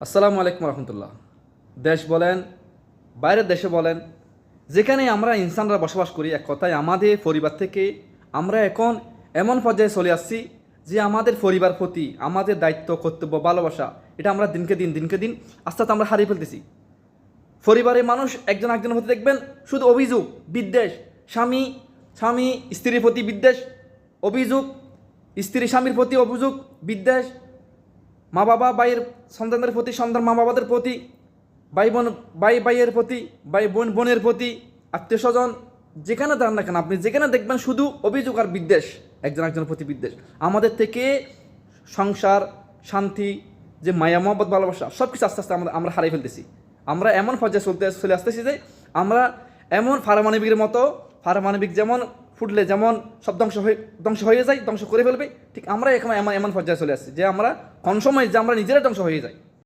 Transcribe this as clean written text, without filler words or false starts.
আসসালামু আলাইকুম রহমতুল্লাহ। দেশ বলেন, বাইরের দেশে বলেন, যেখানে আমরা ইনসানরা বসবাস করি, এক কথায় আমাদের পরিবার থেকে আমরা এখন এমন পর্যায়ে চলে আসছি যে আমাদের পরিবার প্রতি আমাদের দায়িত্ব, কর্তব্য, ভালোবাসা এটা আমরা দিনকে দিন আস্তে আস্তে আমরা হারিয়ে ফেলতেছি। পরিবারের মানুষ একজন একজনের প্রতি দেখবেন শুধু অভিযোগ, বিদ্বেষ, স্বামী স্বামী স্ত্রীর প্রতি বিদ্বেষ, অভিযোগ, স্ত্রী স্বামীর প্রতি অভিযোগ, বিদ্বেষ, মা বাবা ভাইয়ের সন্তানদের প্রতি, সন্তান মা বাবাদের প্রতি, ভাইয়ের প্রতি, বোনের প্রতি, আত্মীয় স্বজন যেখানে দাঁড়ান না কেন, আপনি যেখানে দেখবেন শুধু অভিযোগ আর বিদ্বেষ, একজন একজনের প্রতি বিদ্বেষ। আমাদের থেকে সংসার, শান্তি, যে মায়া মহব্বত, ভালোবাসা সব কিছু আস্তে আস্তে আমরা হারিয়ে ফেলতেছি। আমরা এমন পর্যায়ে চলে আসতেছি যে আমরা এমন পারমাণবিকের মতো, পারমাণবিক যেমন ফুটলে যেমন সব ধ্বংস হয়ে যায়, ধ্বংস করে ফেলবে, ঠিক আমরা এখন এমন পর্যায়ে চলে আসছি যে আমরা কোন সময় যে আমরা নিজেরাই ধ্বংস হয়ে যাই।